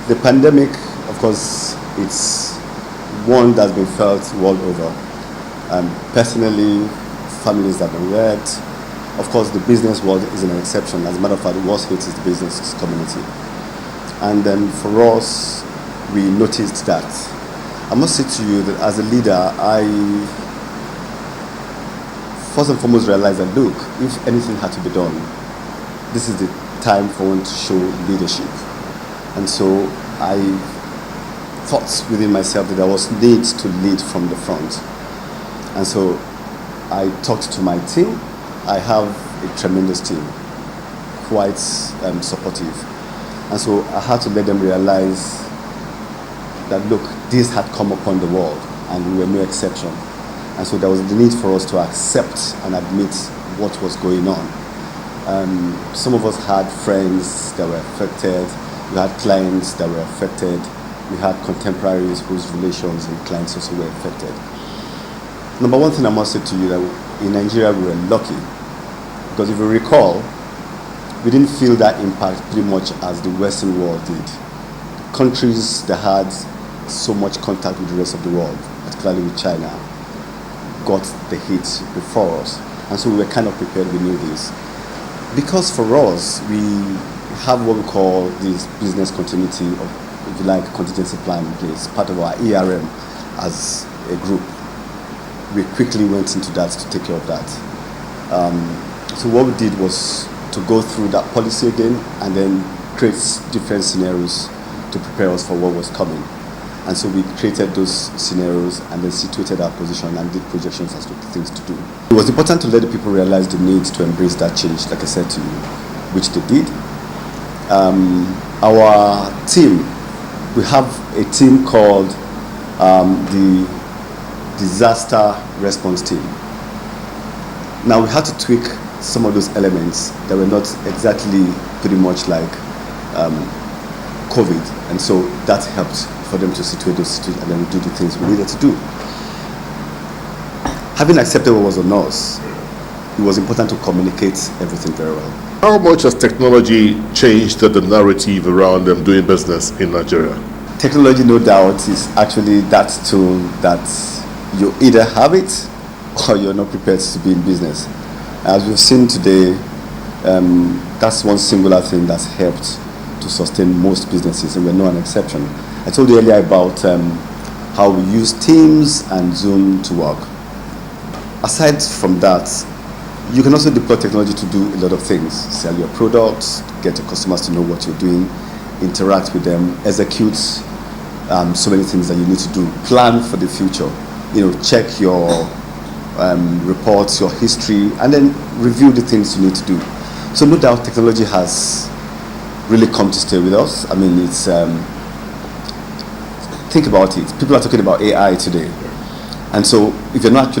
The pandemic, of course, it's one that's been felt world over. Personally, families have been wrecked. Of course, the business world is an exception. As a matter of fact, the worst hit is the business community. And then for us, we noticed that. I must say to you that as a leader, I first and foremost realized that, look, if anything had to be done, this is the time for one to show leadership. And so I thought within myself that there was need to lead from the front. And so I talked to my team. I have a tremendous team, quite supportive. And so I had to let them realize that, look, this had come upon the world and we were no exception. And so there was the need for us to accept and admit what was going on. Some of us had friends that were affected. We had clients that were affected. We had contemporaries whose relations and clients also were affected. Number one thing I must say to you that in Nigeria we were lucky, because if you recall, we didn't feel that impact pretty much as the Western world did. Countries that had so much contact with the rest of the world, particularly with China, got the hit before us. And so we were kind of prepared, we knew this. Because for us, we have what we call this business continuity, or if you like, contingency plan in place, part of our ERM as a group. We quickly went into that to take care of that. So what we did was to go through that policy again and then create different scenarios to prepare us for what was coming. And so we created those scenarios and then situated our position and did projections as to things to do. It was important to let the people realize the need to embrace that change, like I said to you, which they did. Our team, we have a team called the Disaster Response Team. Now we had to tweak some of those elements that were not exactly pretty much like COVID, and so that helped for them to situate those situations and then do the things we needed to do. Having accepted what was on us, it was important to communicate everything very well. How much has technology changed the narrative around doing business in Nigeria? Technology, no doubt, is actually that tool that you either have it or you're not prepared to be in business. As we've seen today, that's one singular thing that's helped to sustain most businesses, and we're not an exception. I told you earlier about how we use Teams and Zoom to work. Aside from that, you can also deploy technology to do a lot of things. Sell your products, get your customers to know what you're doing, interact with them, execute so many things that you need to do. Plan for the future. Check your reports, your history, and then review the things you need to do. So no doubt technology has really come to stay with us. I mean, it's think about it. People are talking about AI today. And so if you're not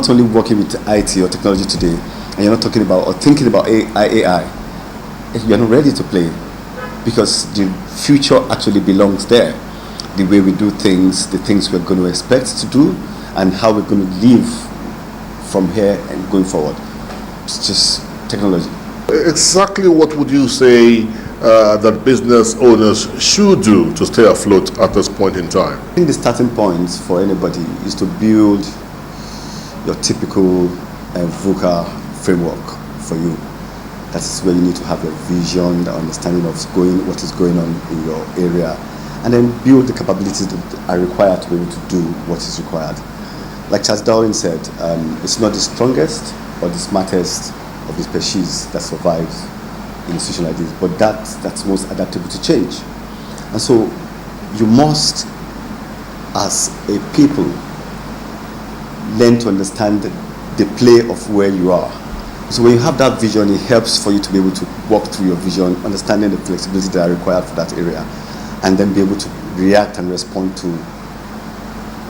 only working with IT or technology today, and you're not talking about or thinking about AI, you're not ready to play, because the future actually belongs there. The way we do things, the things we're going to expect to do, and how we're going to live from here and going forward. It's just technology. Exactly what would you say that business owners should do to stay afloat at this point in time? I think the starting point for anybody is to build your typical VUCA framework for you. That is where you need to have a vision, the understanding of what is going on in your area, and then build the capabilities that are required to be able to do what is required. Like Charles Darwin said, it's not the strongest or the smartest of the species that survives in a situation like this, but that's most adaptable to change. And so you must, as a people, learn to understand the play of where you are. So when you have that vision, it helps for you to be able to walk through your vision, understanding the flexibility that are required for that area, and then be able to react and respond to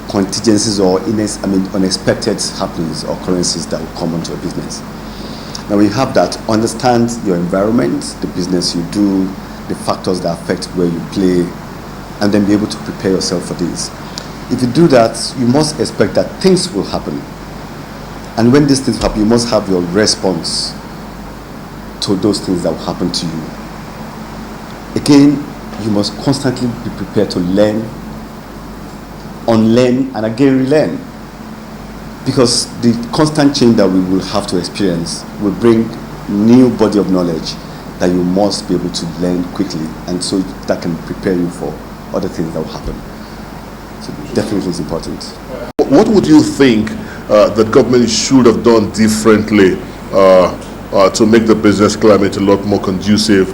contingencies or unexpected happenings or occurrences that will come onto your business. Now when you have that, understand your environment, the business you do, the factors that affect where you play, and then be able to prepare yourself for this. If you do that, you must expect that things will happen. And when these things happen, you must have your response to those things that will happen to you. Again, you must constantly be prepared to learn, unlearn, and again relearn. Because the constant change that we will have to experience will bring new body of knowledge that you must be able to learn quickly, and so that can prepare you for other things that will happen. So definitely it's important. What would you think the government should have done differently to make the business climate a lot more conducive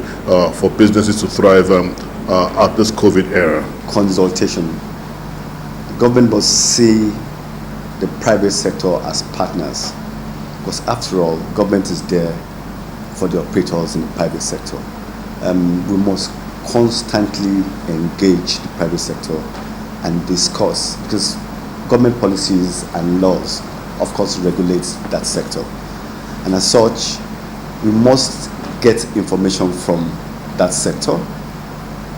for businesses to thrive at this COVID era? Consultation. The government must see the private sector as partners, because after all, government is there for the operators in the private sector. We must constantly engage the private sector and discuss, because government policies and laws, of course, regulate that sector. And as such, we must get information from that sector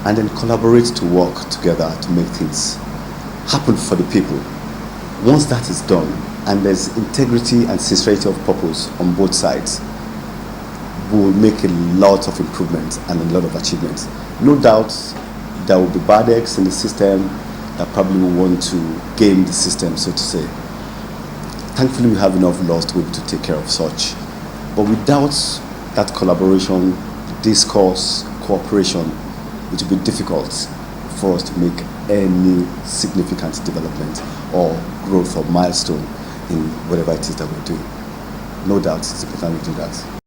and then collaborate to work together to make things happen for the people. Once that is done, and there's integrity and sincerity of purpose on both sides, we will make a lot of improvements and a lot of achievements. No doubt there will be bad eggs in the system that probably will want to game the system, so to say. Thankfully, we have enough laws to be able to take care of such. But without that collaboration, discourse, cooperation, it will be difficult for us to make any significant development or growth or milestone in whatever it is that we're doing. No doubt it's important we do that.